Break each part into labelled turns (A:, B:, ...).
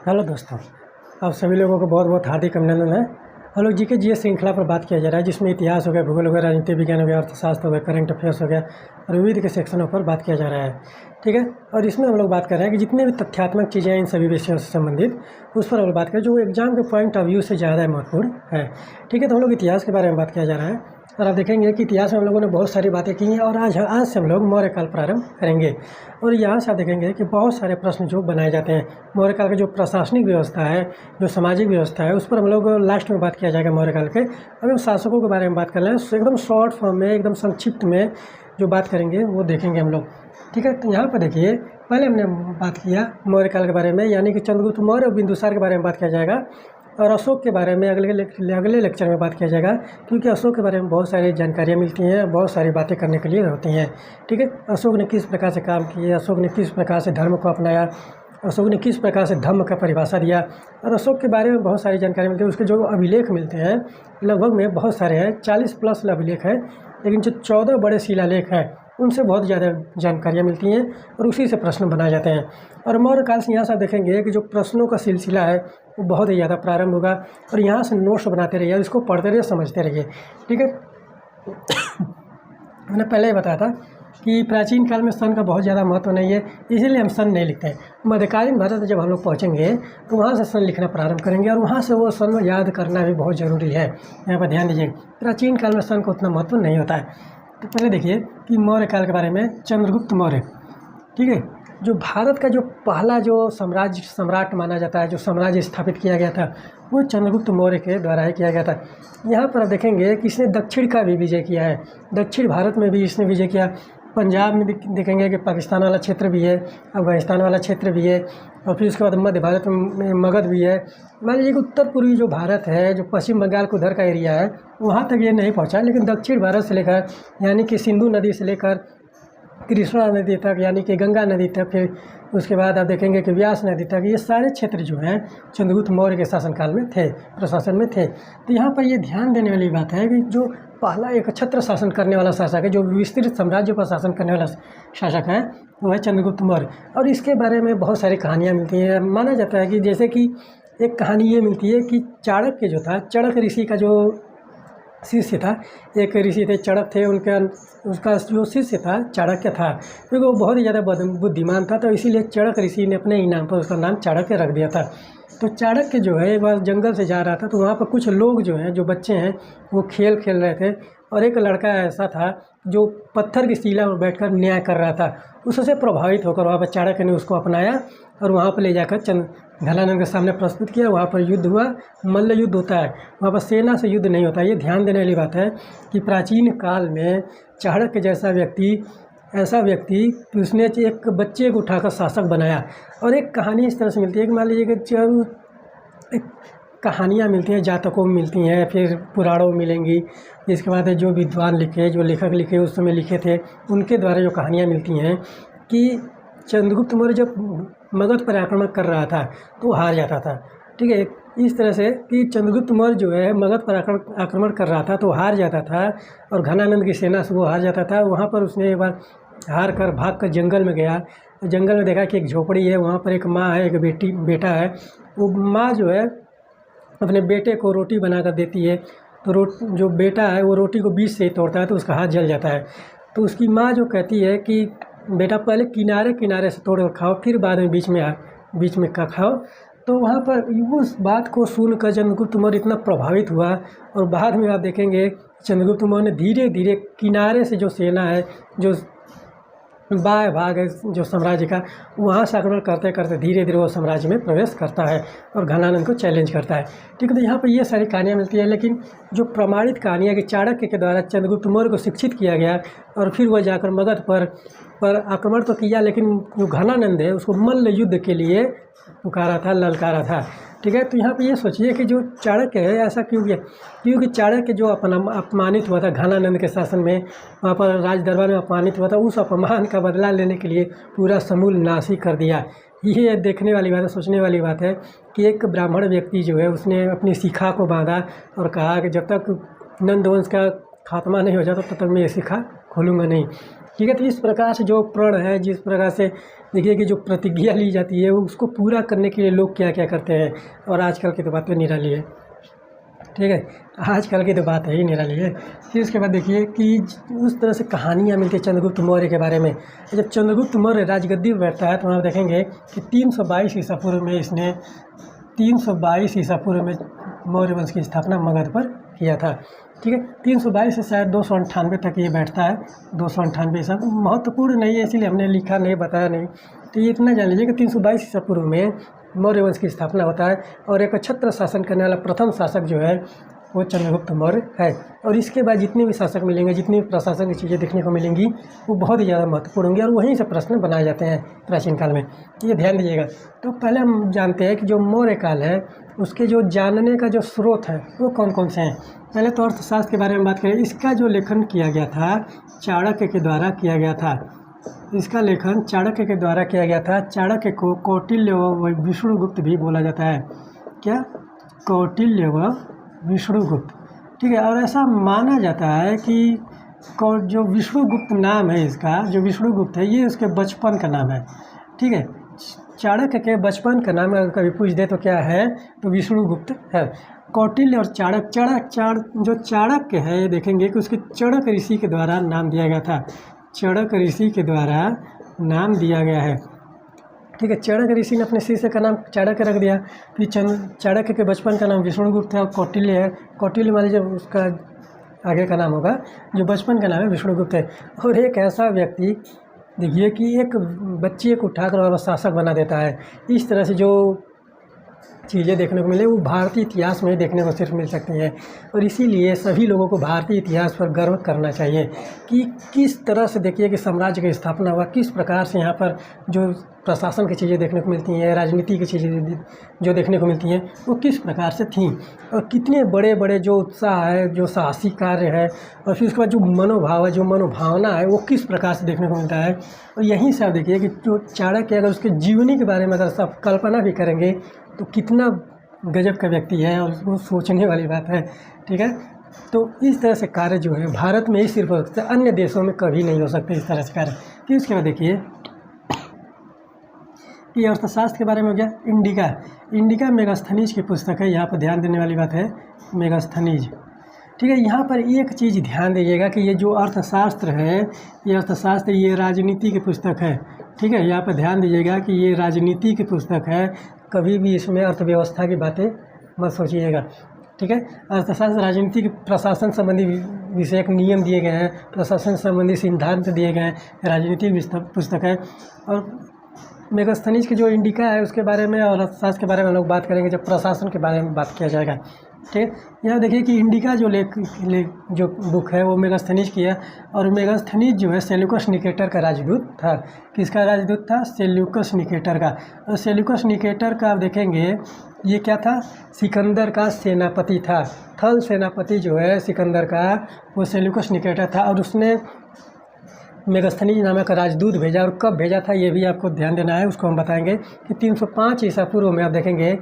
A: Hello दोस्तों, आप सभी लोगों को बहुत बहुत हार्दिक अभिनंदन है। हम लोग जीके जीएस श्रृंखला पर बात किया जा रहा है, जिसमें इतिहास हो गया, भूगोल हो गया, राजनीति विज्ञान हो गया, अर्थशास्त्र हो गया, करंट अफेयर्स हो गया और विविध के सेक्शनों पर बात किया जा रहा है। ठीक है, और इसमें हम लोग बात कर रहे हैं कि जितने भी तथ्यात्मक चीज़ें हैं इन सभी विषयों से संबंधित, उस पर हम लोग बात करें जो एग्जाम के पॉइंट ऑफ व्यू से ज़्यादा महत्वपूर्ण है। ठीक है, तो हम लोग इतिहास के बारे में बात किया जा रहा है और आप देखेंगे कि इतिहास में हम लोगों ने बहुत सारी बातें की हैं और आज से हम लोग मौर्य काल प्रारंभ करेंगे। और यहाँ से आप देखेंगे कि बहुत सारे प्रश्न जो बनाए जाते हैं मौर्य काल की, जो प्रशासनिक व्यवस्था है, जो सामाजिक व्यवस्था है, उस पर हम लोग लास्ट में बात किया जाएगा मौर्य काल के। अभी हम शासकों के बारे में बात कर रहे हैं, एकदम शॉर्ट फॉर्म में, एकदम संक्षिप्त में जो बात करेंगे वो देखेंगे हम लोग। ठीक है, तो यहाँ पर देखिए, पहले हमने बात किया मौर्य काल के बारे में, यानी कि चंद्रगुप्त मौर्य और बिंदुसार के बारे में बात किया जाएगा और अशोक के बारे में अगले लेक्चर में बात किया जाएगा, क्योंकि अशोक के बारे में बहुत सारी जानकारियाँ मिलती हैं, बहुत सारी बातें करने के लिए होती हैं। ठीक है, अशोक ने किस प्रकार से काम किए, अशोक ने किस प्रकार से धर्म को अपनाया, अशोक ने किस प्रकार से धम्म का परिभाषा दिया, और अशोक के बारे में बहुत सारी जानकारी मिलती है। उसके जो अभिलेख मिलते हैं लगभग में बहुत सारे हैं, 40 प्लस अभिलेख हैं, लेकिन जो 14 बड़े शिलालेख हैं उनसे बहुत ज़्यादा जानकारियाँ मिलती हैं और उसी से प्रश्न बनाए जाते हैं। और मौर्य काल से यहाँ से आप देखेंगे कि जो प्रश्नों का सिलसिला है वो बहुत ही ज़्यादा प्रारंभ होगा और यहाँ से नोट्स बनाते रहिए, इसको पढ़ते रहिए, समझते रहिए। ठीक है, मैंने पहले ही बताया था कि प्राचीन काल में सन का बहुत ज़्यादा महत्व नहीं है, इसीलिए हम सन नहीं लिखते हैं। मध्यकालीन भारत में जब हम लोग पहुँचेंगे तो वहाँ से सन लिखना प्रारंभ करेंगे और वहाँ से वो सन याद करना भी बहुत ज़रूरी है। यहाँ पर ध्यान दीजिए, प्राचीन काल में सन का उतना महत्व नहीं होता है। तो पहले देखिए कि मौर्य काल के बारे में, चंद्रगुप्त मौर्य। ठीक है, जो भारत का जो पहला जो सम्राट माना जाता है, जो साम्राज्य स्थापित किया गया था, वो चंद्रगुप्त मौर्य के द्वारा ही किया गया था। यहाँ पर आप देखेंगे कि इसने दक्षिण का भी विजय किया है, दक्षिण भारत में भी इसने विजय किया। पंजाब में देखेंगे कि पाकिस्तान वाला क्षेत्र भी है, अफगानिस्तान वाला क्षेत्र भी है, और फिर उसके बाद मध्य भारत में मगध भी है। मान लीजिए कि उत्तर पूर्वी जो भारत है, जो पश्चिम बंगाल को उधर का एरिया है, वहाँ तक ये नहीं पहुँचा, लेकिन दक्षिण भारत से लेकर, यानी कि सिंधु नदी से लेकर कृष्णा नदी तक, यानी कि गंगा नदी तक, फिर उसके बाद आप देखेंगे कि व्यास नदी तक, ये सारे क्षेत्र जो हैं चंद्रगुप्त मौर्य के शासनकाल में थे, प्रशासन में थे। तो यहाँ पर ये ध्यान देने वाली बात है कि जो पहला एक छत्र शासन करने वाला शासक है, जो विस्तृत साम्राज्य पर शासन करने वाला शासक है, वो है चंद्रगुप्त मौर्य। और इसके बारे में बहुत सारी कहानियाँ मिलती हैं। माना जाता है कि जैसे कि एक कहानी ये मिलती है कि चाणक्य जो था, चणक ऋषि का जो शिष्य था, एक ऋषि थे चणक थे, उसका जो शिष्य था चाणक्य था, क्योंकि वो बहुत ही ज़्यादा बुद्धिमान था, तो इसीलिए चणक ऋषि ने अपने ही नाम पर उसका नाम चाणक्य रख दिया था। तो चाणक्य जो है एक बार जंगल से जा रहा था, तो वहाँ पर कुछ लोग जो हैं, जो बच्चे हैं, वो खेल खेल रहे थे और एक लड़का ऐसा था जो पत्थर की शिला पर बैठकर न्याय कर रहा था। उससे प्रभावित होकर वहाँ पर चाणक्य ने उसको अपनाया और वहाँ पर ले जाकर घनानंद के सामने प्रस्तुत किया। वहाँ पर युद्ध हुआ, मल्ल युद्ध होता है, वहाँ पर सेना से युद्ध नहीं होता। ये ध्यान देने वाली बात है कि प्राचीन काल में चाणक्य जैसा व्यक्ति, ऐसा व्यक्ति, उसने एक बच्चे को उठाकर शासक बनाया। और एक कहानी इस तरह से मिलती है कि मान लीजिए कि जब एक कहानियाँ मिलती हैं, जातकों में मिलती हैं, फिर पुराणों में मिलेंगी, इसके बाद जो विद्वान लिखे, जो लेखक लिखे उस समय लिखे थे, उनके द्वारा जो कहानियाँ मिलती हैं कि चंद्रगुप्त मौर्य जब मगध पर आक्रमण कर रहा था तो हार जाता था। ठीक है, इस तरह से कि चंद्रगुप्त मौर्य जो है मगध पर आक्रमण कर रहा था तो हार जाता था और घनानंद की सेना से वो हार जाता था। वहाँ पर उसने एक बार हार कर भाग कर जंगल में गया, जंगल में देखा कि एक झोपड़ी है, वहाँ पर एक माँ है, एक बेटा है। वो माँ जो है अपने बेटे को रोटी बना कर देती है, तो जो बेटा है वो रोटी को बीच से ही तोड़ता है तो उसका हाथ जल जाता है। तो उसकी माँ जो कहती है कि बेटा पहले किनारे किनारे से तोड़ कर खाओ, फिर बाद में बीच में का खाओ। तो वहाँ पर उस बात को सुनकर चंद्रगुप्त मौर्य इतना प्रभावित हुआ और बाद में आप देखेंगे चंद्रगुप्त मौर्य ने धीरे धीरे किनारे से जो सेना है, जो बाएं भाग है जो साम्राज्य का, वहाँ से आक्रमण करते करते धीरे धीरे वो साम्राज्य में प्रवेश करता है और घनानंद को चैलेंज करता है। ठीक है, तो यहाँ पर ये सारी कहानियाँ मिलती हैं, लेकिन जो प्रमाणित कहानी है कि चाणक्य के द्वारा चंद्रगुप्त मौर्य को शिक्षित किया गया और फिर वह जाकर मगध पर आक्रमण तो किया, लेकिन जो घनानंद है उसको मल्ल युद्ध के लिए पुकारा था, ललकारा था। ठीक है, तो यहाँ पे ये सोचिए कि जो चाणक्य है ऐसा क्यों किया, क्योंकि चाणक्य जो अपमानित हुआ था घनानंद के शासन में, वहाँ पर राज दरबार में अपमानित हुआ था, उस अपमान का बदला लेने के लिए पूरा समूल नाश ही कर दिया। ये देखने वाली बात है, सोचने वाली बात है कि एक ब्राह्मण व्यक्ति जो है उसने अपनी शिखा को बांधा और कहा कि जब तक नंद वंश का खात्मा नहीं हो जाता तब तक मैं ये शिखा खोलूँगा नहीं। ठीक है। तो इस प्रकार से जो प्रण है, जिस प्रकार से देखिए कि जो प्रतिज्ञा ली जाती है उसको पूरा करने के लिए लोग क्या क्या करते हैं, और आजकल की तो बात तो निराली है। ठीक है, आजकल की तो बात है ही निराली है। फिर उसके बाद देखिए कि उस तरह से कहानियाँ मिलती है चंद्रगुप्त मौर्य के बारे में। जब चंद्रगुप्त मौर्य राजगद्दी पर बैठता है तो वहाँ देखेंगे कि 322 ईसा पूर्व में इसने 322 ईसा पूर्व में मौर्य वंश की स्थापना मगध पर किया था। ठीक है, 322 से शायद 298 तक ये बैठता है। 298 ईसा महत्वपूर्ण नहीं है, इसीलिए हमने लिखा नहीं, बताया नहीं। तो ये इतना जान लीजिए कि 322 ईसा पूर्व में मौर्य वंश की स्थापना होता है, और एक छत्र शासन करने वाला प्रथम शासक जो है वो चंद्रगुप्त मौर्य है। और इसके बाद जितने भी शासक मिलेंगे, जितनी भी प्रशासन की चीज़ें देखने को मिलेंगी, वो बहुत ही ज़्यादा महत्वपूर्ण होंगी, और वहीं से प्रश्न बनाए जाते हैं प्राचीन काल में। ये ध्यान दीजिएगा। तो पहले हम जानते हैं कि जो मौर्य काल है उसके जो जानने का जो स्रोत है वो कौन कौन से हैं। पहले तो अर्थशास्त्र के बारे में बात करें। इसका जो लेखन किया गया था चाणक्य के द्वारा किया गया था। इसका लेखन चाणक्य के द्वारा किया गया था। चाणक्य को कौटिल्य व विष्णुगुप्त भी बोला जाता है। क्या? कौटिल्य व विष्णुगुप्त। ठीक है, और ऐसा माना जाता है कि जो विष्णुगुप्त नाम है इसका, जो विष्णुगुप्त है ये उसके बचपन का नाम है। ठीक है, चाणक्य के बचपन का नाम अगर कभी पूछ दे तो क्या है, तो विष्णुगुप्त है। कौटिल्य और जो चाणक्य है, ये देखेंगे कि उसके चाणक्य ऋषि के द्वारा नाम दिया गया था। चाणक्य ऋषि के द्वारा नाम दिया गया है। ठीक है, चाणक्य ऋषि ने अपने शिष्य का नाम चाणक्य रख दिया। फिर चाणक्य के बचपन का नाम विष्णुगुप्त है, और कौटिल्य है। कौटिल्य मान लीजिए उसका आगे का नाम होगा, जो बचपन का नाम है विष्णुगुप्त है। और एक ऐसा व्यक्ति देखिए कि एक बच्चे को उठाकर और शासक बना देता है। इस तरह से जो चीज़ें देखने को मिले वो भारतीय इतिहास में देखने को सिर्फ मिल सकती हैं, और इसीलिए सभी लोगों को भारतीय इतिहास पर गर्व करना चाहिए कि किस तरह से देखिए कि साम्राज्य की स्थापना हुआ, किस प्रकार से यहाँ पर जो प्रशासन की चीज़ें देखने को मिलती हैं, राजनीति की चीज़ें जो देखने को मिलती हैं वो किस प्रकार से थीं, और कितने बड़े बड़े जो उत्साह है, जो साहसी कार्य है, और फिर उसके बाद जो मनोभाव है, जो मनोभावना है, वो किस प्रकार से देखने को मिलता है। और यहीं से आप देखिए कि जो चाणक्य अगर उसके जीवनी के बारे में अगर सब कल्पना भी करेंगे तो कितना गजब का व्यक्ति है, और उसको सोचने वाली बात है। ठीक है, तो इस तरह से कार्य जो है भारत में ही सिर्फ हो सकते हैं, अन्य देशों में कभी नहीं हो सकते इस तरह से कार्य। फिर उसके बाद देखिए ये अर्थशास्त्र के बारे में हो गया। इंडिका मेगास्थनीज की पुस्तक है। यहाँ पर ध्यान देने वाली बात है, मेगास्थनीज। ठीक है, यहाँ पर एक चीज़ ध्यान दीजिएगा कि ये जो अर्थशास्त्र है, ये अर्थशास्त्र ये राजनीति की पुस्तक है। ठीक है, यहाँ पर ध्यान दीजिएगा कि ये राजनीति की पुस्तक है। कभी भी इसमें अर्थव्यवस्था की बातें मत सोचिएगा। ठीक है, अर्थशास्त्र राजनीति के प्रशासन संबंधी विषयक नियम दिए गए हैं, प्रशासन संबंधी सिद्धांत दिए गए हैं, राजनीतिक पुस्तक है। और मेगास्थनीज की जो इंडिका है उसके बारे में और अर्थशास्त्र के बारे में हम लोग बात करेंगे जब प्रशासन के बारे में बात किया जाएगा। ठीक है, यहाँ देखिए कि इंडिका जो जो बुक है वो मेगास्थनीज की है, और मेगास्थनीज जो है सेल्यूकस निकेटर का राजदूत था। किसका राजदूत था? सेल्यूकस निकेटर का। और सेल्यूकस निकेटर का आप देखेंगे ये क्या था? सिकंदर का सेनापति था। थल सेनापति जो है सिकंदर का, वो सेल्यूकस निकेटर था, और उसने मेगास्थनीज नामक राजदूत भेजा। और कब भेजा था ये भी आपको ध्यान देना है, उसको हम बताएंगे कि 305 ईसा पूर्व में आप देखेंगे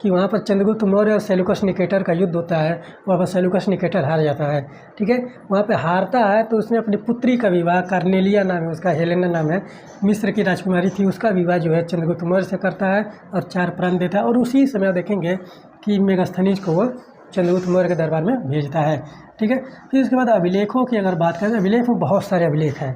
A: कि वहाँ पर चंद्रगुप्त मौर्य और सेल्यूकस निकेटर का युद्ध होता है। वहाँ पर सेल्यूकस निकेटर हार जाता है। ठीक है, वहाँ पे हारता है तो उसने अपनी पुत्री का विवाह, कार्नेलिया नाम है उसका, हेलेना नाम है, मिस्र की राजकुमारी थी, उसका विवाह जो है चंद्रगुप्त मौर्य से करता है और 4 प्राण देता है। और उसी समय आप देखेंगे कि मेगास्थनीज को वो चंद्रगुप्त मौर्य के दरबार में भेजता है। ठीक है, फिर उसके बाद अभिलेखों की अगर बात करें, अभिलेख में बहुत सारे अभिलेख हैं।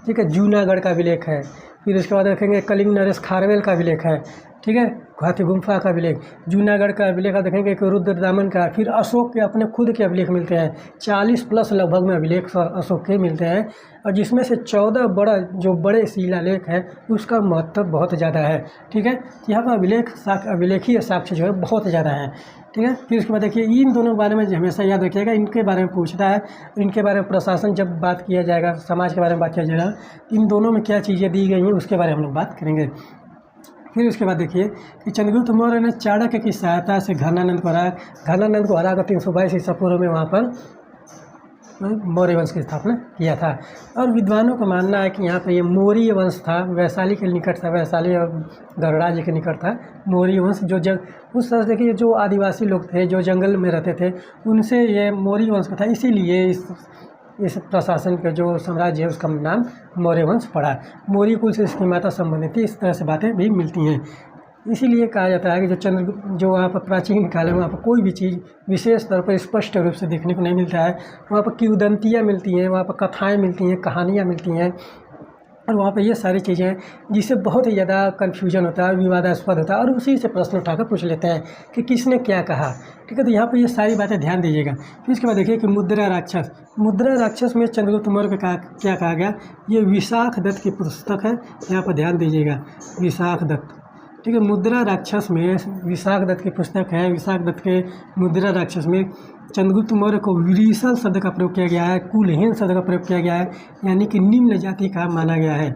A: ठीक है, जूनागढ़ का अभिलेख है। फिर उसके बाद देखेंगे कलिंग नरेश खारवेल का अभिलेख है। ठीक है, हाथी गुम्फा का अभिलेख, जूनागढ़ का अभिलेख आप देखेंगे कि रुद्रदामन का। फिर अशोक के अपने खुद के अभिलेख मिलते हैं, 40+ लगभग में अभिलेख अशोक के मिलते हैं, और जिसमें से 14 बड़े शिलालेख हैं उसका महत्व बहुत ज़्यादा है। ठीक है, यहाँ पर अभिलेखीय साक्ष्य जो है बहुत ज़्यादा है। ठीक है, फिर उसके बाद देखिए इन दोनों के बारे में हमेशा याद रखिएगा, इनके बारे में पूछता है, इनके बारे में प्रशासन जब बात किया जाएगा, समाज के बारे में बात किया जाएगा, इन दोनों में क्या चीज़ें दी गई हैं उसके बारे में हम लोग बात करेंगे। फिर उसके बाद देखिए कि चंद्रगुप्त मौर्य ने चाणक्य की सहायता से घनानंद को हरा कर 322 ईसा पूर्व में वहाँ पर मौर्य वंश की स्थापना किया था। और विद्वानों का मानना है कि यहाँ पर ये मौर्य वंश था, वैशाली के निकट था, वैशाली और गढ़राज्य के निकट था मौर्य वंश। जो उस तरह से देखिए जो आदिवासी लोग थे जो जंगल में रहते थे, उनसे ये मौर्य वंश का था। इसीलिए इस प्रशासन का जो साम्राज्य है उसका नाम मौर्य वंश पड़ा। मौर्य कुल से इसकी माता संबंधित थी। इस तरह से बातें भी मिलती हैं। इसीलिए कहा जाता है कि जो वहाँ पर प्राचीन काल है वहाँ पर कोई भी चीज़ विशेष तौर पर स्पष्ट रूप से देखने को नहीं मिलता है। वहाँ पर किंवदंतियाँ मिलती हैं, वहाँ पर कथाएँ मिलती हैं, कहानियाँ मिलती हैं, और वहाँ पे ये सारी चीज़ें हैं जिससे बहुत ही ज़्यादा कन्फ्यूजन होता है, विवादास्पद होता है, और उसी से प्रश्न उठाकर पूछ लेते हैं कि किसने क्या कहा। ठीक है, तो यहाँ पे ये सारी बातें ध्यान दीजिएगा। फिर इसके बाद देखिए कि मुद्रा राक्षस में चंद्रगुप्त मौर्य का क्या कहा गया। ये विशाख दत्त की पुस्तक है, यहाँ पर ध्यान दीजिएगा, विशाख दत्त। ठीक है, मुद्रा राक्षस में विशाख दत्त की पुस्तक है। विशाख दत्त के मुद्रा राक्षस में चंद्रगुप्त मौर्य को विरीसल शब्द का प्रयोग किया गया है, कुलहीन शब्द का प्रयोग किया गया है, यानी कि निम्न जाति का माना गया है।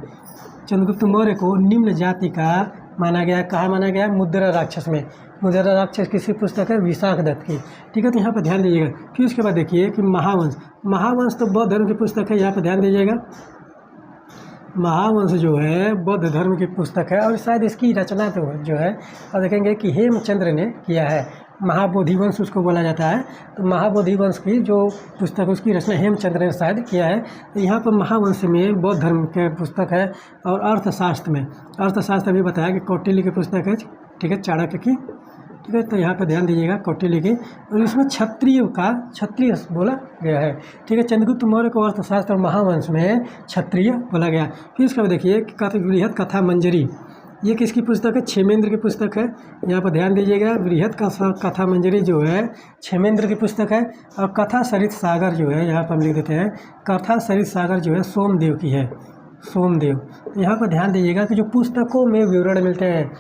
A: चंद्रगुप्त मौर्य को निम्न जाति का माना गया है। कहाँ माना गया है? मुद्रा राक्षस में। मुद्रा राक्षस किसी पुस्तक है? विशाख दत्त की। ठीक है, तो यहाँ पर ध्यान दीजिएगा। फिर उसके बाद देखिए कि महावंश तो बौद्ध धर्म की पुस्तक है, यहाँ पर ध्यान दीजिएगा। महावंश जो है बौद्ध धर्म की पुस्तक है, और शायद इसकी रचना तो जो है और देखेंगे कि हेमचंद्र ने किया है। महाबोधिवंश उसको बोला जाता है। तो महाबोधिवंश की जो पुस्तक उसकी रचना हेमचंद्र ने शायद किया है। तो यहाँ पर महावंश में बौद्ध धर्म के पुस्तक है। और अर्थशास्त्र भी बताया कि कौटिल्य की पुस्तक है। ठीक है, चाणक्य की। ठीक है, तो यहाँ पर ध्यान दीजिएगा, कौटिल्य की। और इसमें क्षत्रिय बोला गया है। ठीक है, चंद्रगुप्त मौर्य को अर्थशास्त्र और महावंश में क्षत्रिय बोला गया। फिर इसके बाद देखिए कि बृहद कथा मंजरी, ये किसकी पुस्तक है? क्षेमेंद्र की पुस्तक है। यहाँ पर ध्यान दीजिएगा, बृहद कथा मंजरी जो है क्षेमेंद्र की पुस्तक है। और कथा सरित सागर जो है, यहाँ पर हम लिख देते हैं, कथा सरित सागर जो है सोमदेव की है, सोमदेव। यहाँ पर ध्यान दीजिएगा कि जो पुस्तकों में विवरण मिलते हैं,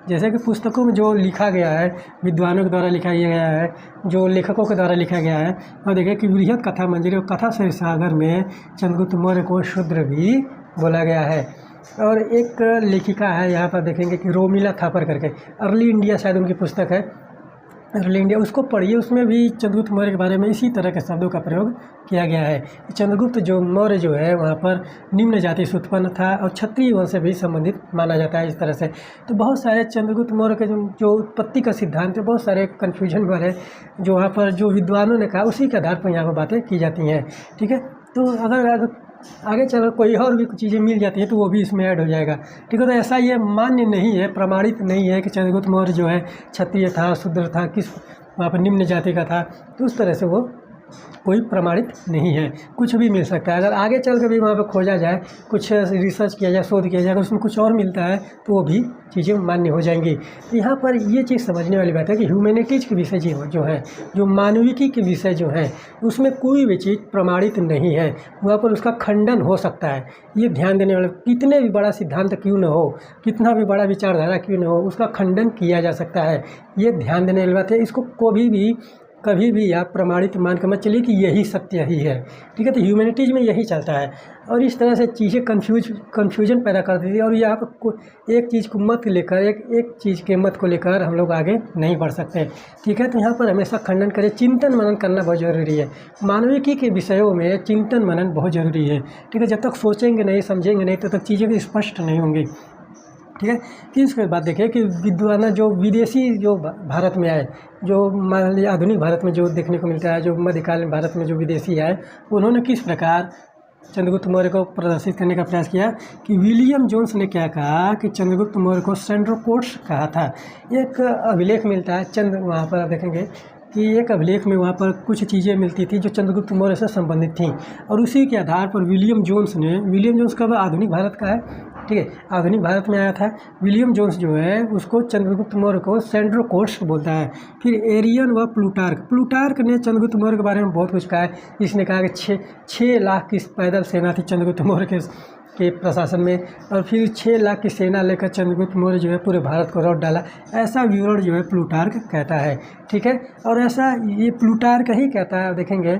A: जैसे कि पुस्तकों में जो लिखा गया है विद्वानों के द्वारा लिखा गया है, जो लेखकों के द्वारा लिखा गया है, और देखिए कि बृहद कथा मंजरी और कथा सरित सागर में चंद्रगुप्त मौर्य को शूद्र भी बोला गया है। और एक लेखिका है, यहाँ पर देखेंगे कि रोमिला थापर करके, अर्ली इंडिया शायद उनकी पुस्तक है, अर्ली इंडिया, उसको पढ़िए। उसमें भी चंद्रगुप्त मौर्य के बारे में इसी तरह के शब्दों का प्रयोग किया गया है। चंद्रगुप्त जो मौर्य जो है वहाँ पर निम्न जाति से उत्पन्न था और क्षत्रिय वंश से भी संबंधित माना जाता है इस तरह से। तो बहुत सारे चंद्रगुप्त मौर्य के जो उत्पत्ति का सिद्धांत है, बहुत सारे कन्फ्यूजन वाले जो वहाँ पर जो विद्वानों ने कहा उसी के आधार पर यहाँ पर बातें की जाती हैं। ठीक है, तो अगर आगे चलो कोई और भी कुछ चीज़ें मिल जाती हैं तो वो भी इसमें ऐड हो जाएगा। ठीक है, तो ऐसा ये मान्य नहीं है, प्रमाणित नहीं है कि चंद्रगुप्त मौर्य जो है क्षत्रिय था, शूद्र था, किस वहाँ पर निम्न जाति का था। तो उस तरह से वो कोई प्रमाणित नहीं है, कुछ भी मिल सकता है। अगर आगे चल के भी वहाँ पर खोजा जाए, कुछ रिसर्च किया जाए, शोध किया जाए, अगर उसमें कुछ और मिलता है तो वो भी चीज़ें मान्य हो जाएंगी। तो यहाँ पर ये चीज़ समझने वाली बात है कि ह्यूमैनिटीज़ के विषय जो है, जो मानविकी के विषय जो है, उसमें कोई भी चीज़ प्रमाणित नहीं है, वहाँ पर उसका खंडन हो सकता है। ये ध्यान देने वाला, कितने भी बड़ा सिद्धांत क्यों न हो, कितना भी बड़ा विचारधारा क्यों न हो, उसका खंडन किया जा सकता है। ये ध्यान देने वाली बात है। इसको कभी भी आप प्रमाणित मान कर मत चलिए कि यही सत्य ही है। ठीक है, तो ह्यूमैनिटीज़ में यही चलता है, और इस तरह से चीज़ें कन्फ्यूजन पैदा कर देती है। और ये आप एक चीज़ को मत लेकर एक चीज़ के मत को लेकर हम लोग आगे नहीं बढ़ सकते। ठीक है, तो यहाँ पर हमेशा खंडन करें, चिंतन मनन करना बहुत ज़रूरी है। मानविकी के विषयों में चिंतन मनन बहुत ज़रूरी है। ठीक है, जब तक सोचेंगे नहीं, समझेंगे नहीं, तब तक चीज़ें भी स्पष्ट नहीं होंगी। ठीक है, फिर इसके बाद देखिए कि विद्वान जो विदेशी जो भारत में आए, जो मान लीजिए आधुनिक भारत में जो देखने को मिलता है, जो मध्यकालीन भारत में जो विदेशी आए, उन्होंने किस प्रकार चंद्रगुप्त मौर्य को प्रदर्शित करने का प्रयास किया। कि विलियम जोन्स ने क्या कहा कि चंद्रगुप्त मौर्य को सेंड्रोकोट्स कहा था। एक अभिलेख मिलता है वहाँ पर आप देखेंगे कि एक अभिलेख में वहाँ पर कुछ चीज़ें मिलती थी जो चंद्रगुप्त मौर्य से संबंधित थीं, और उसी के आधार पर विलियम जोन्स का आधुनिक भारत का है। ठीक है, आधुनिक भारत में आया था। विलियम जोन्स जो है उसको चंद्रगुप्त मौर्य को सेंड्रोकोट्स बोलता है। फिर एरियन व प्लूटार्क ने चंद्रगुप्त मौर्य के बारे में बहुत कुछ कहा है। इसने कहा कि 6 लाख की पैदल सेना थी चंद्रगुप्त मौर्य के प्रशासन में, और फिर 6 लाख की सेना लेकर चंद्रगुप्त मौर्य जो है पूरे भारत को लौट डाला। ऐसा विवरण जो है प्लूटार्क कहता है। ठीक है, और ऐसा ये प्लूटार्क ही कहता है। देखेंगे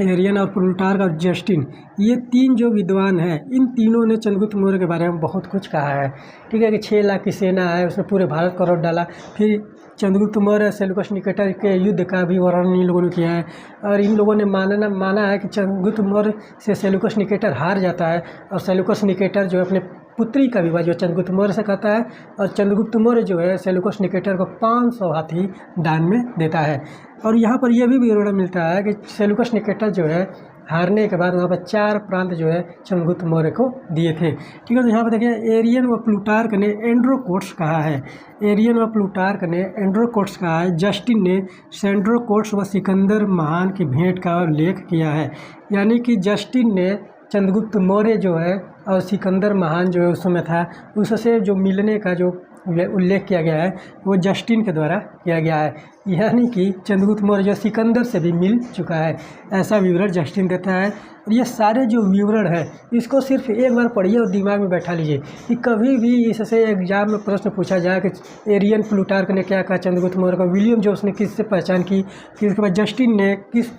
A: एरियन और प्लूटार्क और जस्टिन, ये 3 जो विद्वान हैं, इन तीनों ने चंद्रगुप्त मौर्य के बारे में बहुत कुछ कहा है। ठीक है, कि 6 लाख की सेना है, उसने पूरे भारत को लौट डाला। फिर चंद्रगुप्त मौर्य सेल्यूकस निकेटर के युद्ध का भी वर्णन इन लोगों ने किया है, और इन लोगों ने माना है कि चंद्रगुप्त मौर्य से सेल्यूकस निकेटर हार जाता है, और सेल्यूकस निकेटर जो अपने पुत्री का विवाह जो चंद्रगुप्त मौर्य से करता है, और चंद्रगुप्त मौर्य जो है सेल्यूकस निकेटर को 500 हाथी दान में देता है। और यहाँ पर यह भी विवरण मिलता है कि सेल्यूकस निकेटर जो है हारने के बाद वहाँ पर 4 प्रांत जो है चंद्रगुप्त मौर्य को दिए थे। ठीक है, तो यहाँ पर देखिए एरियन व प्लूटार्क ने एंड्रोकोट्स कहा है, एरियन व प्लूटार्क ने एंड्रोकोट्स कहा है। जस्टिन ने सेंड्रोकोट्स व सिकंदर महान की भेंट का उल्लेख किया है। यानी कि जस्टिन ने चंद्रगुप्त मौर्य जो है और सिकंदर महान जो है उस समय था, उससे जो मिलने का जो उल्लेख किया गया है वो जस्टिन के द्वारा किया गया है। यानी कि चंद्रगुप्त मौर्य जो सिकंदर से भी मिल चुका है, ऐसा विवरण जस्टिन देता है। और ये सारे जो विवरण है इसको सिर्फ एक बार पढ़िए और दिमाग में बैठा लीजिए कि कभी भी इससे एग्जाम में प्रश्न पूछा जाए कि एरियन प्लूटार्क ने क्या कहा चंद्रगुप्त मौर्य को, विलियम जोस ने किससे पहचान की, फिर उसके बाद जस्टिन ने किस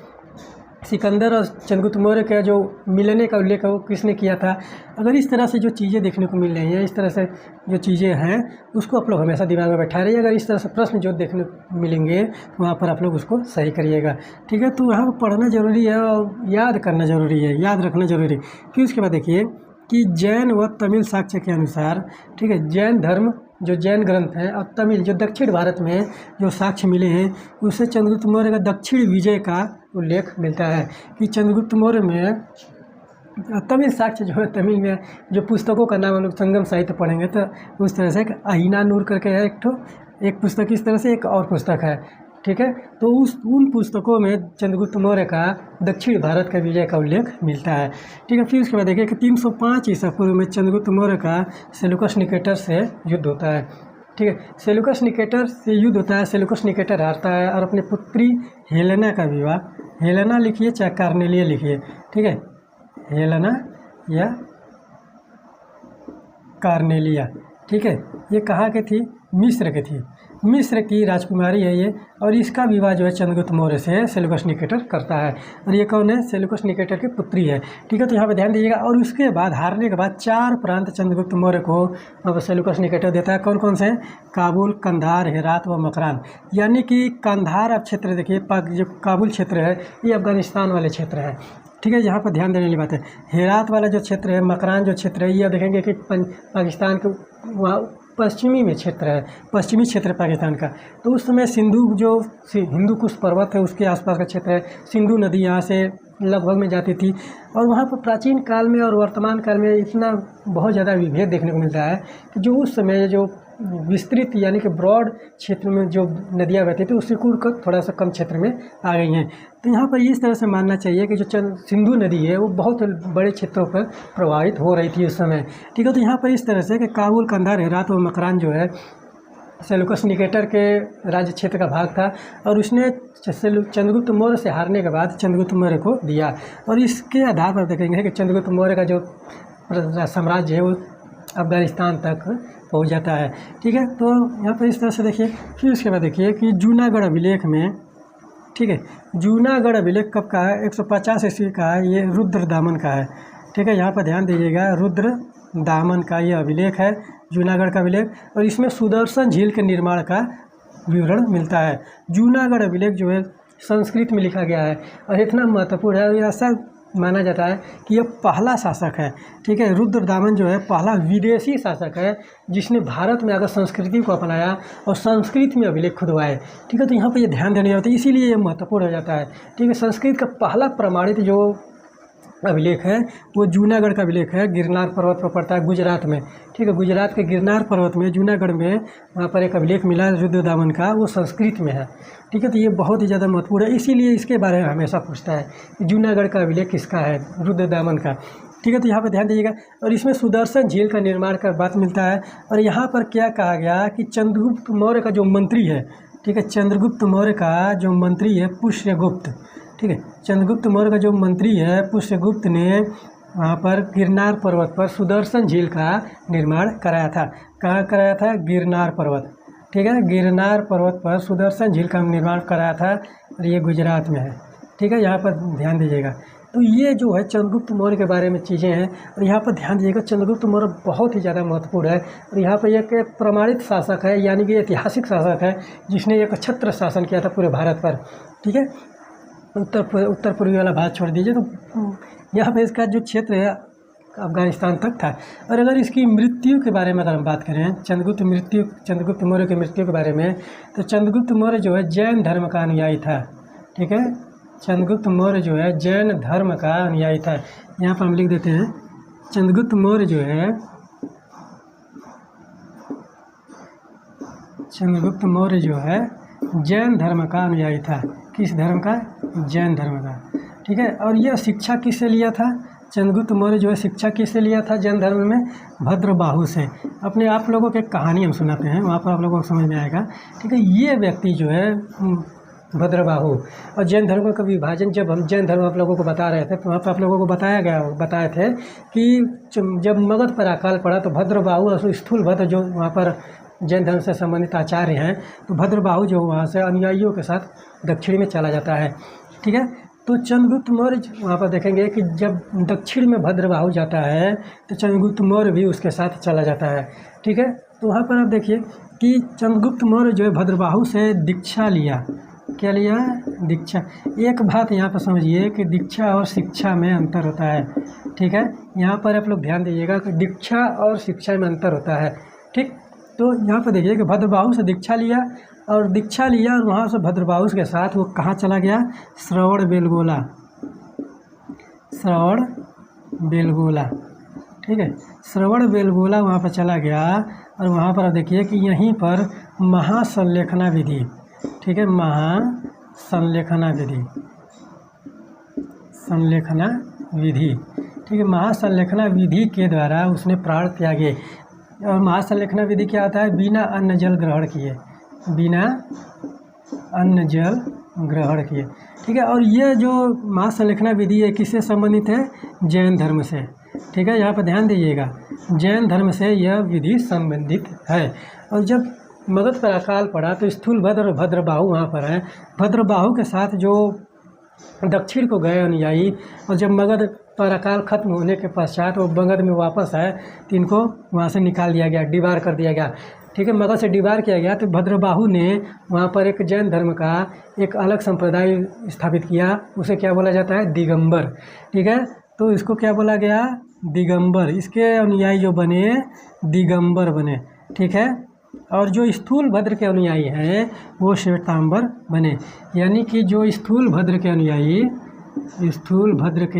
A: सिकंदर और चंद्रगुप्त मौर्य का जो मिलने का उल्लेख है वो किसने किया था। अगर इस तरह से जो चीज़ें देखने को मिल रही हैं, इस तरह से जो चीज़ें हैं उसको आप लोग हमेशा दिमाग में बैठा रहिए। अगर इस तरह से प्रश्न जो देखने को मिलेंगे तो वहाँ पर आप लोग उसको सही करिएगा। ठीक है, तो वहाँ पर पढ़ना ज़रूरी है और याद करना ज़रूरी है, याद रखना ज़रूरी है। फिर उसके बाद देखिए कि जैन व तमिल साक्ष्य के अनुसार, ठीक है, जैन धर्म जो जैन ग्रंथ हैं और तमिल जो दक्षिण भारत में जो साक्ष्य मिले हैं उससे चंद्रगुप्त मौर्य का दक्षिण विजय का उल्लेख मिलता है कि चंद्रगुप्त मौर्य में तमिल साक्ष्य जो है, तमिल में जो पुस्तकों का नाम हम लोग संगम साहित्य पढ़ेंगे तो उस तरह से अहिना नूर करके है एक पुस्तक, इस तरह से एक और पुस्तक है। ठीक है, तो उन पुस्तकों में चंद्रगुप्त मौर्य का दक्षिण भारत का विजय का उल्लेख मिलता है। ठीक है, फिर उसके बाद देखिए कि 305 ईसा पूर्व में चंद्रगुप्त मौर्य का सेल्यूकस निकेटर से युद्ध होता है। ठीक है, सेल्यूकस निकेटर से युद्ध होता है, सेल्यूकस निकेटर हारता है और अपनी पुत्री हेलेना का विवाह, हेलेना लिखिए चाहे कार्नेलिया लिखिए, ठीक है, हेलेना या कार्नेलिया, ठीक है, ये कहाँ की थी, मिस्र की थी, मिस्र की राजकुमारी है ये। और इसका विवाह जो है चंद्रगुप्त मौर्य से सेल्यूकस निकेटर करता है और ये कौन है, सेल्यूकस निकेटर की पुत्री है। ठीक है, तो यहाँ पे ध्यान दीजिएगा। और उसके बाद हारने के बाद 4 प्रांत चंद्रगुप्त मौर्य को अब सेल्यूकस निकेटर देता है। कौन कौन से, काबुल, कंधार, हेरात व मकरान। यानी कि कंधार अब क्षेत्र देखिए, जो काबुल क्षेत्र है ये अफगानिस्तान वाले क्षेत्र है। ठीक है, यहाँ पर ध्यान देने वाली बात है। हेरात वाला जो क्षेत्र है, मकरान जो क्षेत्र है, ये देखेंगे कि पाकिस्तान के वहाँ पश्चिमी में क्षेत्र है, पश्चिमी क्षेत्र पाकिस्तान का। तो उस समय सिंधु जो हिंदू कुश पर्वत है उसके आसपास का क्षेत्र है, सिंधु नदी यहाँ से लगभग में जाती थी। और वहाँ पर प्राचीन काल में और वर्तमान काल में इतना बहुत ज़्यादा विभेद देखने को मिलता है कि जो उस समय जो विस्तृत यानी कि ब्रॉड क्षेत्र में जो नदियाँ बहती थी उससे कूद कर थोड़ा सा कम क्षेत्र में आ गई हैं। तो यहाँ पर इस तरह से मानना चाहिए कि जो सिंधु नदी है वो बहुत बड़े क्षेत्रों पर प्रभावित हो रही थी उस समय। ठीक है, तो यहाँ पर इस तरह से कि काबुल, कंधार, हेरात और मकरान जो है सेल्यूकस निकेटर के राज्य क्षेत्र का भाग था और उसने चंद्रगुप्त मौर्य से हारने के बाद चंद्रगुप्त मौर्य को दिया। और इसके आधार पर देखेंगे कि चंद्रगुप्त मौर्य का जो साम्राज्य है वो अफगानिस्तान तक पहुंच जाता है। ठीक है, तो यहाँ पर इस तरह से देखिए। फिर उसके बाद देखिए कि जूनागढ़ अभिलेख में, ठीक है, जूनागढ़ अभिलेख कब का है, 150 ईस्वी का है, ये रुद्रदामन का है। ठीक है, यहाँ पर ध्यान दीजिएगा, रुद्रदामन का ये अभिलेख है, जूनागढ़ का अभिलेख। और इसमें सुदर्शन झील के निर्माण का विवरण मिलता है। जूनागढ़ अभिलेख जो है संस्कृत में लिखा गया है और इतना महत्वपूर्ण है, ऐसा माना जाता है कि यह पहला शासक है। ठीक है, रुद्रदामन जो है पहला विदेशी शासक है जिसने भारत में आकर संस्कृति को अपनाया और संस्कृत में अभिलेख खुदवाए। ठीक है, तो यहाँ पर ये ध्यान देने होता है, इसीलिए ये महत्वपूर्ण हो जाता है। ठीक है, संस्कृत का पहला प्रमाणित जो अभिलेख है वो जूनागढ़ का अभिलेख है, गिरनार पर्वत पर पड़ता है गुजरात में। ठीक है, गुजरात के गिरनार पर्वत में जूनागढ़ में वहाँ पर एक अभिलेख मिला रुद्रदामन का, वो संस्कृत में है। ठीक है, तो ये बहुत ही ज़्यादा महत्वपूर्ण है, इसीलिए इसके बारे में हमेशा पूछता है कि जूनागढ़ का अभिलेख किसका है, रुद्रदामन का। ठीक है, तो यहाँ पर ध्यान दीजिएगा। और इसमें सुदर्शन झील का निर्माण का बात मिलता है। और यहाँ पर क्या कहा गया कि चंद्रगुप्त मौर्य का जो मंत्री है, ठीक है, चंद्रगुप्त मौर्य का जो मंत्री है पुष्यगुप्त, ठीक है, चंद्रगुप्त मौर्य का जो मंत्री है पुष्यगुप्त ने वहाँ पर गिरनार पर्वत पर सुदर्शन झील का निर्माण कराया था। कहाँ कराया था, गिरनार पर्वत। ठीक है, गिरनार पर्वत पर सुदर्शन झील का निर्माण कराया था और ये गुजरात में है। ठीक है, यहाँ पर ध्यान दीजिएगा। तो ये जो है चंद्रगुप्त मौर्य के बारे में चीज़ें हैं और यहाँ पर ध्यान दीजिएगा, चंद्रगुप्त मौर्य बहुत ही ज़्यादा महत्वपूर्ण है। और यहाँ पर एक प्रमाणित शासक है, यानी कि ऐतिहासिक शासक है जिसने एक छत्र शासन किया था पूरे भारत पर। ठीक है, उत्तर पूर्वी वाला भाग छोड़ दीजिए, तो यहाँ पे इसका जो क्षेत्र है अफगानिस्तान तक था। और अगर इसकी मृत्यु के बारे में अगर हम बात करें, चंद्रगुप्त मौर्य की मृत्यु के बारे में, तो चंद्रगुप्त मौर्य जो है जैन धर्म का अनुयायी था। ठीक है, चंद्रगुप्त मौर्य जो है जैन धर्म का अनुयायी था। यहाँ पर हम लिख देते हैं चंद्रगुप्त मौर्य जो है, चंद्रगुप्त मौर्य जो है जैन धर्म का अनुयायी था। किस धर्म का? जैन धर्म का। ठीक है। और यह शिक्षा किससे लिया था? चंद्रगुप्त मौर्य जो है शिक्षा किससे लिया था जैन धर्म में? भद्रबाहु से। अपने आप लोगों की एक कहानी हम सुनाते हैं, वहाँ पर आप लोगों को समझ में आएगा। ठीक है। ये व्यक्ति जो है भद्रबाहु, और जैन धर्म का विभाजन जब हम जैन धर्म आप लोगों को बता रहे थे तो वहाँ पर आप लोगों को बताए थे कि जब मगध पर अकाल पड़ा तो भद्रबाहु और स्थूल भद्र जो वहाँ पर जैन धर्म से संबंधित आचार्य हैं, तो भद्रबाहु जो वहाँ से अनुयायियों के साथ दक्षिण में चला जाता है। ठीक है। तो चंद्रगुप्त मौर्य वहाँ पर देखेंगे कि जब दक्षिण में भद्रबाहु जाता है तो चंद्रगुप्त मौर्य भी उसके साथ चला जाता है। ठीक है। तो वहाँ पर आप देखिए कि चंद्रगुप्त मौर्य जो है भद्रबाहु से दीक्षा लिया। क्या लिया? दीक्षा। एक बात यहाँ पर समझिए कि दीक्षा और शिक्षा में अंतर होता है। ठीक है। यहाँ पर आप लोग ध्यान दीजिएगा कि दीक्षा और शिक्षा में अंतर होता है। ठीक। तो यहाँ पर देखिए कि भद्रबाहु से दीक्षा लिया और वहाँ से भद्रबाहु के साथ वो कहाँ चला गया? श्रवणबेलगोला। श्रवणबेलगोला। ठीक है। श्रवणबेलगोला वहाँ पर चला गया और वहाँ पर देखिए कि यहीं पर महासंलेखना विधि। ठीक है। महासंलेखना विधि। संलेखना विधि। ठीक है। महासंलेखना विधि के द्वारा उसने प्राण त्यागे। और महासंलेखना विधि क्या होता है? बिना अन्न जल ग्रहण किए। बिना अन्न जल ग्रहण किए। ठीक है। और ये जो महासंलेखना विधि है किससे संबंधित है? जैन धर्म से। ठीक है। यहाँ पर ध्यान दीजिएगा, जैन धर्म से यह विधि संबंधित है। और जब मगध पर अकाल पड़ा तो स्थूलभद्र और भद्रबाहु वहाँ पर हैं। भद्रबाहु के साथ जो दक्षिण को गए अनुयायी, और जब मगध पर अकाल खत्म होने के पश्चात वो मगध में वापस आए तो इनको वहाँ से निकाल दिया गया, डिबार कर दिया गया। ठीक है। मगध से डिबार किया गया तो भद्रबाहु ने वहाँ पर एक जैन धर्म का एक अलग संप्रदाय स्थापित किया। उसे क्या बोला जाता है? दिगंबर। ठीक है। तो इसको क्या बोला गया? दिगंबर। इसके अनुयायी जो बने दिगंबर बने। ठीक है। और जो स्थूल भद्र के अनुयायी हैं वो श्वेतांबर बने। यानी कि जो स्थूल भद्र के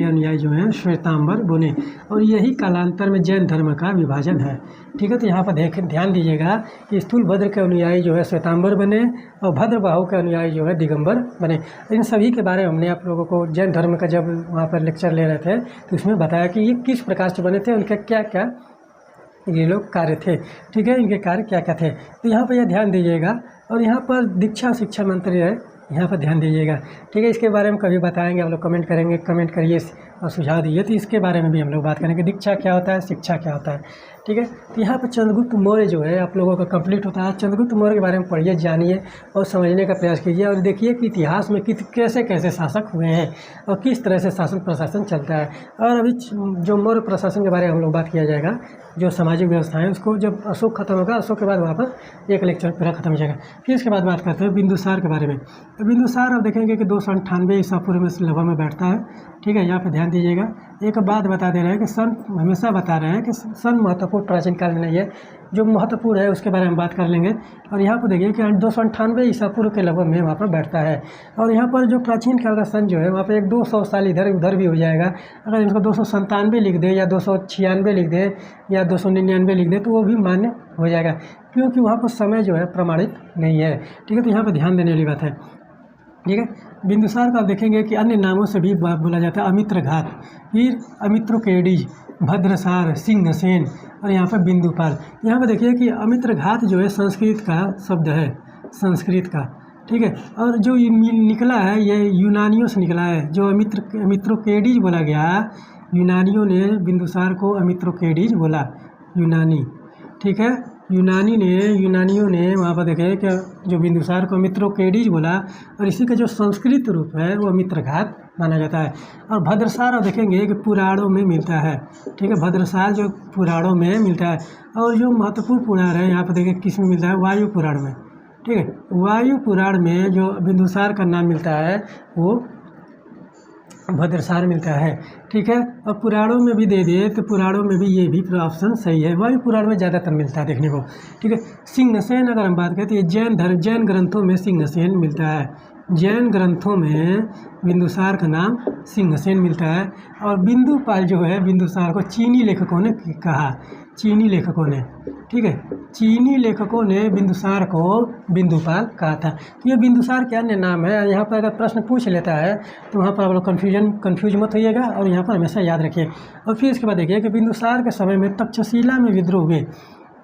A: अनुयायी जो हैं श्वेतांबर बने। और यही कालांतर में जैन धर्म का विभाजन है। ठीक है। तो यहाँ पर ध्यान दीजिएगा कि स्थूल भद्र के अनुयायी जो है श्वेतांबर बने और भद्रबाहु के अनुयायी जो है दिगंबर बने। इन सभी के बारे में हमने आप लोगों को जैन धर्म का जब वहाँ पर लेक्चर ले रहे थे तो इसमें बताया कि ये किस प्रकार से बने थे, उनके क्या क्या ये लोग कार्य थे। ठीक है। इनके कार्य क्या क्या थे, तो यहाँ पर यह ध्यान दीजिएगा। और यहाँ पर दीक्षा शिक्षा मंत्री है, यहाँ पर ध्यान दीजिएगा। ठीक है। इसके बारे में कभी बताएंगे, आप लोग कमेंट करेंगे, कमेंट करिए और सुझाव दीजिए, तो इसके बारे में भी हम लोग बात करेंगे। दीक्षा क्या होता है, शिक्षा क्या होता है। ठीक है। तो यहाँ पर चंद्रगुप्त मौर्य जो है आप लोगों का कंप्लीट होता है। चंद्रगुप्त मौर्य के बारे में पढ़िए, जानिए और समझने का प्रयास कीजिए और देखिए कि इतिहास में कैसे कैसे शासक हुए हैं और किस तरह से शासन प्रशासन चलता है। और अभी जो मौर्य प्रशासन के बारे में हम लोग बात किया जाएगा, जो सामाजिक व्यवस्था है उसको जब अशोक खत्म होगा, अशोक के बाद वहाँ पर एक लेक्चर पूरा खत्म हो जाएगा। फिर इसके बाद बात करते हैं बिंदुसार के बारे में। तो बिंदुसार आप देखेंगे कि 298 ईसा पूर्व में लगभग में बैठता है। ठीक है। यहाँ पे ध्यान दीजिएगा। एक बात बता दे रहे हैं कि सन हमेशा बता रहे हैं कि सन महत्वपूर्ण प्राचीन काल में नहीं है, जो महत्वपूर्ण है उसके बारे में बात कर लेंगे। और यहाँ पर देखिए कि 298 ईसा पूर्व के लगभग में वहाँ पर बैठता है। और यहाँ पर जो प्राचीन काल का सन जो है वहाँ पर एक 200 साल इधर उधर भी हो जाएगा। अगर इसको 297 लिख दे या 296 लिख दे या 299 लिख दे तो वो भी मान्य हो जाएगा, क्योंकि वहाँ पर समय जो है प्रमाणित नहीं है। ठीक है। तो यहाँ पर ध्यान देने वाली बात है। ठीक है। बिंदुसार को आप देखेंगे कि अन्य नामों से भी बोला जाता है, अमित्रघात, फिर अमित्रोकेडीज, भद्रसार, सिंहसेन और यहाँ पर बिंदुपाल। यहाँ पर देखिए कि अमित्रघात जो है संस्कृत का शब्द है, संस्कृत का। ठीक है। और जो ये निकला है ये यूनानियों से निकला है। जो अमित्रोकेडीज बोला गया, यूनानियों ने बिंदुसार को अमित्रोकेडीज बोला, यूनानी। ठीक है। यूनानियों ने वहाँ पर देखे कि जो बिंदुसार को अमित्रोकेडीज बोला और इसी का जो संस्कृत रूप है वो अमित्रघात माना जाता है। और भद्रसार आप देखेंगे कि पुराणों में मिलता है। ठीक है। भद्रसार जो पुराणों में मिलता है। और जो महत्वपूर्ण पुराण है यहाँ पर देखिए किस में मिलता है, वायु पुराण में। ठीक है। वायु पुराण में जो बिंदुसार का नाम मिलता है वो भद्रसार मिलता है। ठीक है। और पुराणों में भी दे दिए तो पुराणों में भी ये भी ऑप्शन सही है, वायु पुराण में ज़्यादातर मिलता है देखने को। ठीक है। सिंहसेन अगर हम बात करें तो ये जैन ग्रंथों में सिंहसेन मिलता है। जैन ग्रंथों में बिंदुसार का नाम सिंहसेन मिलता है। और बिंदुपाल जो है, बिंदुसार को चीनी लेखकों ने कहा, चीनी लेखकों ने, ठीक है, चीनी लेखकों ने बिंदुसार को बिंदुपाल कहा था। तो ये बिंदुसार के अन्य नाम है। यहाँ पर अगर प्रश्न पूछ लेता है तो वहाँ पर आप लोग कन्फ्यूज मत होइएगा और यहाँ पर हमेशा याद रखिए। और फिर इसके बाद देखिए कि बिंदुसार के समय में तक्षशिला में विद्रोह हुए।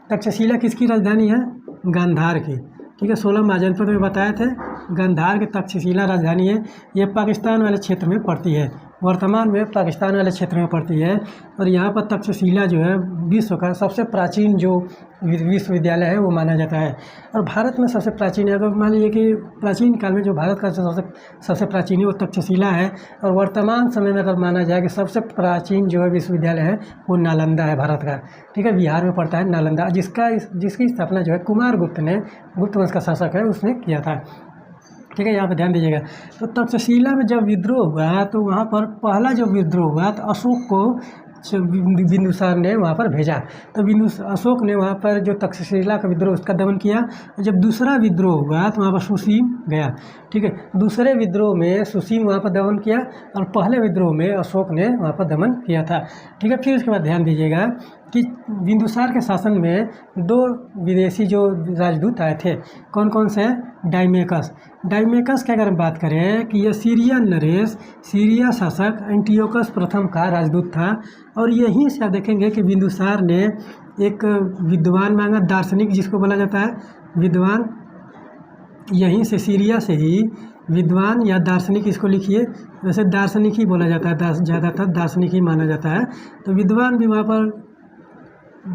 A: तक्षशिला किसकी राजधानी है? गांधार की, ठीक है। 16 महाजनपद में बताए थे, गांधार की तक्षशिला राजधानी है। ये पाकिस्तान वाले क्षेत्र में पड़ती है, वर्तमान में पाकिस्तान वाले क्षेत्र में पड़ती है। और यहाँ पर तक्षशिला जो है विश्व का सबसे प्राचीन जो विश्वविद्यालय है वो माना जाता है। और भारत में सबसे प्राचीन है, अगर मान लीजिए कि प्राचीन काल में जो भारत का सबसे प्राचीन है वो तक्षशिला है। और वर्तमान समय में अगर माना जाए कि सबसे प्राचीन जो है विश्वविद्यालय है वो नालंदा है भारत का, ठीक है, बिहार में पड़ता है नालंदा, जिसकी स्थापना जो है कुमारगुप्त ने, गुप्त वंश का शासक है, उसने किया था, ठीक है। यहाँ पे ध्यान दीजिएगा। तो तक्षशिला में जब विद्रोह हुआ तो वहाँ पर पहला जो विद्रोह हुआ तो अशोक को बिंदुसार ने वहाँ पर भेजा। तो अशोक ने वहाँ पर जो तक्षशिला का विद्रोह उसका दमन किया। जब दूसरा विद्रोह हुआ तो वहाँ पर सुसीम गया, ठीक है। दूसरे विद्रोह में सुसीम वहाँ पर दमन किया और पहले विद्रोह में अशोक ने वहाँ पर दमन किया था, ठीक है। फिर उसके बाद ध्यान दीजिएगा कि बिंदुसार के शासन में 2 विदेशी जो राजदूत आए थे, कौन कौन से? डाइमेकस की अगर हम बात करें कि यह सीरियन नरेश, सीरिया शासक एंटियोकस प्रथम का राजदूत था। और यहीं से आप देखेंगे कि बिंदुसार ने एक विद्वान मांगा, दार्शनिक जिसको बोला जाता है विद्वान, यहीं से सीरिया से ही विद्वान या दार्शनिक इसको लिखिए, वैसे दार्शनिक ही बोला जाता है, ज़्यादातर दार्शनिक ही माना जाता है। तो विद्वान भी वहाँ पर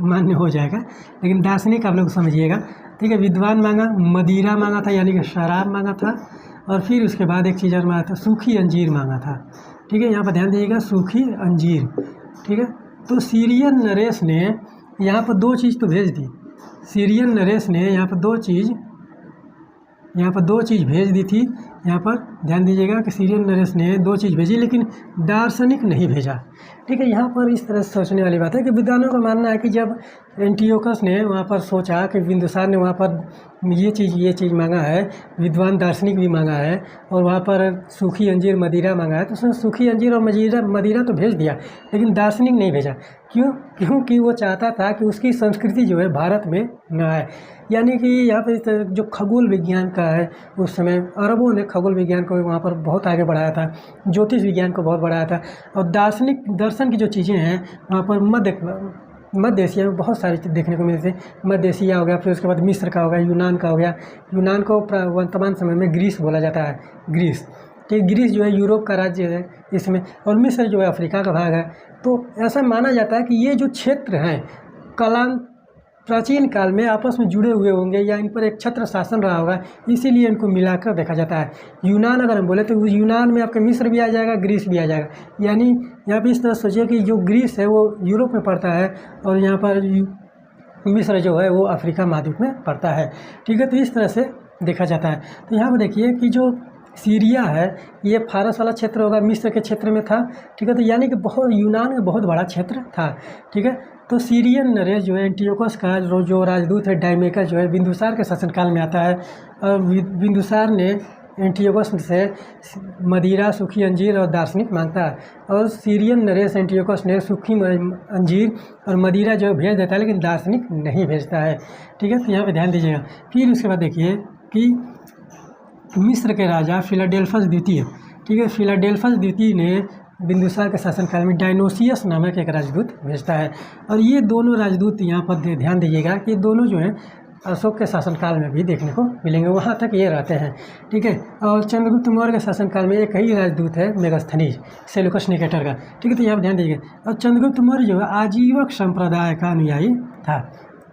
A: मान्य हो जाएगा, लेकिन दार्शनिक आप लोग समझिएगा, ठीक है। विद्वान मांगा, मदिरा मांगा था यानी कि शराब मांगा था। और फिर उसके बाद एक चीज़ और मांगा था, सूखी अंजीर मांगा था, ठीक है। यहाँ पर ध्यान दीजिएगा, सूखी अंजीर, ठीक है। तो सीरियन नरेश ने यहाँ पर 2 चीज़ तो भेज दी। सीरियन नरेश ने यहाँ पर दो चीज़ भेज दी थी। यहाँ पर ध्यान दीजिएगा कि सीरियन नरेश ने 2 चीज़ भेजी, लेकिन दार्शनिक नहीं भेजा, ठीक है। यहाँ पर इस तरह से सोचने वाली बात है कि विद्वानों का मानना है कि जब एंटियोकस ने वहाँ पर सोचा कि बिंदुसार ने वहाँ पर ये चीज़ मांगा है, विद्वान दार्शनिक भी मांगा है, और वहाँ पर सूखी अंजीर मदिरा मांगा है, तो उसने सूखी अंजीर और मदिरा तो भेज दिया, लेकिन दार्शनिक नहीं भेजा। क्योंकि वो चाहता था कि उसकी संस्कृति जो है भारत में न आए। यानी कि यहाँ पर जो खगोल विज्ञान का है, उस समय अरबों ने खगोल विज्ञान को वहाँ पर बहुत आगे बढ़ाया था, ज्योतिष विज्ञान को बहुत बढ़ाया था। और दर्शन की जो चीज़ें हैं वहाँ पर मध्य एशिया में बहुत सारी चीज़ देखने को मिलती है। मध्य एशिया हो गया, फिर उसके बाद मिस्र का हो गया, यूनान का हो गया। यूनान को वर्तमान समय में ग्रीस बोला जाता है, ग्रीस, ठीक। ग्रीस जो है यूरोप का राज्य है इसमें, और मिस्र जो है अफ्रीका का भाग है। तो ऐसा माना जाता है कि ये जो क्षेत्र हैं प्राचीन काल में आपस में जुड़े हुए होंगे, या इन पर एक छत्र शासन रहा होगा, इसीलिए इनको मिलाकर देखा जाता है। यूनान अगर हम बोले तो यूनान में आपका मिस्र भी आ जाएगा, ग्रीस भी आ जाएगा। यानी यहाँ पे इस तरह सोचिए कि जो ग्रीस है वो यूरोप में पड़ता है, और यहाँ पर मिस्र जो है वो अफ्रीका महाद्वीप में पड़ता है, ठीक है। तो इस तरह से देखा जाता है। तो यहाँ पर देखिए कि जो सीरिया है ये फारस वाला क्षेत्र होगा, मिस्र के क्षेत्र में था, ठीक है। तो यानी कि यूनान में बहुत बड़ा क्षेत्र था, ठीक है। तो सीरियन नरेश जो है एंटियोकस का जो राजदूत है, डाइमेकस जो है बिंदुसार के शासनकाल में आता है। और बिंदुसार ने एंटियोकस से मदिरा, सूखी अंजीर और दार्शनिक मांगता है, और सीरियन नरेश एंटियोकस ने सूखी अंजीर और मदिरा जो भेज देता है, लेकिन दार्शनिक नहीं भेजता है, ठीक है। तो यहाँ पे ध्यान दीजिएगा। फिर उसके बाद देखिए कि मिस्र के राजा फिलाडेल्फस द्वितीय, ठीक है, फिलाडेल्फस द्वितीय ने बिंदुसार के शासनकाल में डायनोसियस नामक एक राजदूत भेजता है। और ये दोनों राजदूत यहाँ पर ध्यान दीजिएगा कि दोनों जो हैं अशोक के शासनकाल में भी देखने को मिलेंगे, वहाँ तक ये रहते हैं, ठीक है। और चंद्रगुप्त मौर्य के शासनकाल में एक ही राजदूत है, मेगास्थनीज, सेल्यूकस निकेटर का, ठीक है। तो यहाँ पर ध्यान दीजिएगा। और चंद्रगुप्त मौर्य जो है आजीवक संप्रदाय का अनुयायी था,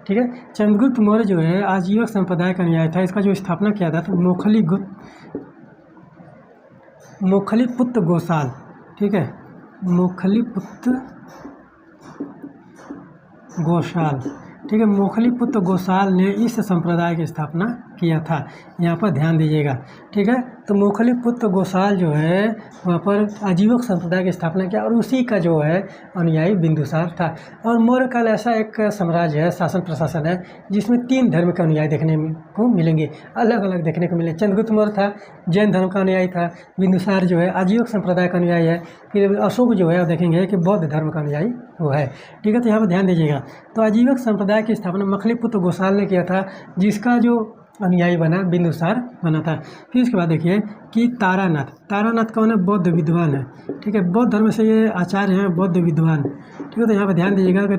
A: ठीक है। चंद्रगुप्त मौर्य जो है आजीवक संप्रदाय का अनुयायी था। इसका जो स्थापना किया था तो मोखलीपुत्र गोसाल, ठीक है, मोखलीपुत्र गोसाल, ठीक है। मोखलीपुत्र गोसाल ने इस संप्रदाय की स्थापना किया था। यहाँ पर ध्यान दीजिएगा, ठीक है। तो मुखलिफ पुत्र गोसाल जो है वहाँ पर आजीवक संप्रदाय की स्थापना किया और उसी का जो है अनुयायी बिंदुसार था। और मौर्य काल ऐसा एक साम्राज्य है, शासन प्रशासन है, जिसमें 3 धर्म के अनुयायी देखने को मिलेंगे, अलग अलग देखने को मिले। चंद्रगुप्त मौर्य था, जैन धर्म का अनुयायी था। बिंदुसार जो है आजीवक संप्रदाय का अनुयायी है। फिर अशोक जो है देखेंगे कि बौद्ध धर्म का अनुयायी वो है, ठीक है। तो यहाँ पर ध्यान दीजिएगा। तो आजीवक संप्रदाय की स्थापना मुखलिफ पुत्र गोसाल ने किया था, जिसका जो अनुयायी बना बिंदुसार बना था। फिर इसके बाद देखिए कि तारानाथ कौन है? बौद्ध विद्वान है, ठीक है। बौद्ध धर्म से ये आचार्य हैं, बौद्ध विद्वान, ठीक है। तो यहाँ पर ध्यान दीजिएगा कि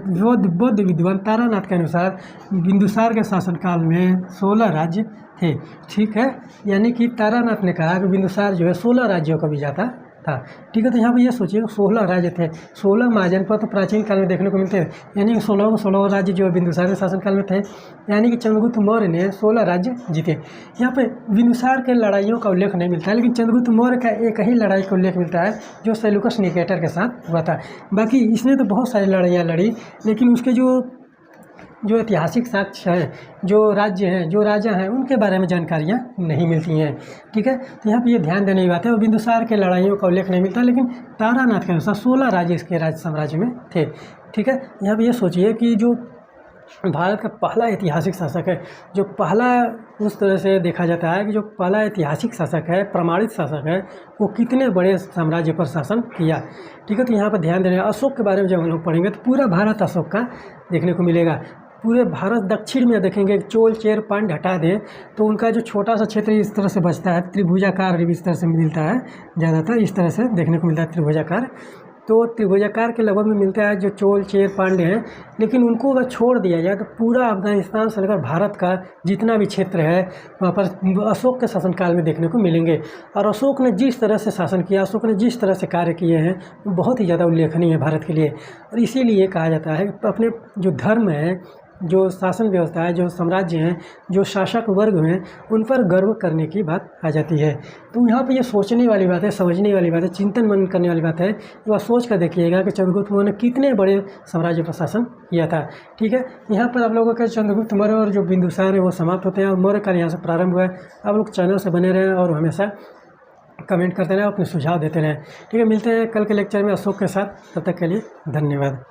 A: बौद्ध विद्वान तारानाथ के अनुसार बिंदुसार के शासनकाल में 16 राज्य थे, ठीक है। यानी कि तारानाथ ने कहा कि बिंदुसार जो है 16 राज्यों का विजेता था, ठीक है। तो यहाँ पर ये सोचिए 16 राज्य थे, 16 महाजनपद तो प्राचीन काल में देखने को मिलते हैं। यानी कि 16 राज्य जो बिंदुसार के शासनकाल में थे, यानी कि चंद्रगुप्त मौर्य ने 16 राज्य जीते। यहाँ पे बिंदुसार के लड़ाइयों का उल्लेख नहीं मिलता है, लेकिन चंद्रगुप्त मौर्य का एक ही लड़ाई का उल्लेख मिलता है जो सेल्यूकस निकेटर के साथ हुआ था। बाकी इसने तो बहुत सारी लड़ाइयाँ लड़ी, लेकिन उसके जो ऐतिहासिक साक्ष्य हैं, जो राज्य हैं, जो राजा हैं, उनके बारे में जानकारियाँ नहीं मिलती हैं, ठीक है। तो यहाँ पे ये ध्यान देने की बात है। और बिंदुसार के लड़ाइयों का उल्लेख नहीं मिलता, लेकिन तारानाथ के अनुसार 16 राज्य इसके राज्य साम्राज्य में थे, ठीक है। यहाँ पे ये सोचिए कि जो भारत का पहला ऐतिहासिक शासक है, जो पहला उस तरह से देखा जाता है कि जो पहला ऐतिहासिक शासक है, प्रमाणित शासक है, वो कितने बड़े साम्राज्य पर शासन किया, ठीक है। तो यहाँ पर ध्यान देना। अशोक के बारे में जब हम लोग पढ़ेंगे तो पूरा भारत अशोक का देखने को मिलेगा। पूरे भारत दक्षिण में देखेंगे, चोल चेर पांड्य हटा दें तो उनका जो छोटा सा क्षेत्र इस तरह से बचता है, त्रिभुजाकार इस तरह से मिलता है, ज़्यादातर इस तरह से देखने को मिलता है त्रिभुजाकार। तो त्रिभुजाकार के लगभग में मिलता है जो चोल चेर पांड्य हैं। लेकिन उनको अगर छोड़ दिया जाए तो पूरा अफगानिस्तान से लेकर भारत का जितना भी क्षेत्र है वहाँ पर अशोक के शासनकाल में देखने को मिलेंगे। और अशोक ने जिस तरह से शासन किया, अशोक ने जिस तरह से कार्य किए हैं, वो बहुत ही ज़्यादा उल्लेखनीय है भारत के लिए। और इसीलिए कहा जाता है कि अपने जो धर्म है, जो शासन व्यवस्था है, जो साम्राज्य हैं, जो शासक वर्ग हैं, उन पर गर्व करने की बात आ जाती है। तो यहाँ पे ये सोचने वाली बात है, समझने वाली बात है, चिंतन मनन करने वाली बात है। वह सोच कर देखिएगा कि चंद्रगुप्त मौर्य ने कितने बड़े साम्राज्य पर शासन किया था, ठीक है। यहाँ पर आप लोगों का चंद्रगुप्त मौर्य और जो बिंदुसार है वो समाप्त होते हैं और मौर्य काल यहाँ से प्रारंभ हुआ है। आप लोग चैनल से बने रहें और हमेशा कमेंट करते रहें, अपने सुझाव देते रहें, ठीक है। मिलते हैं कल के लेक्चर में अशोक के साथ। तब तक के लिए धन्यवाद।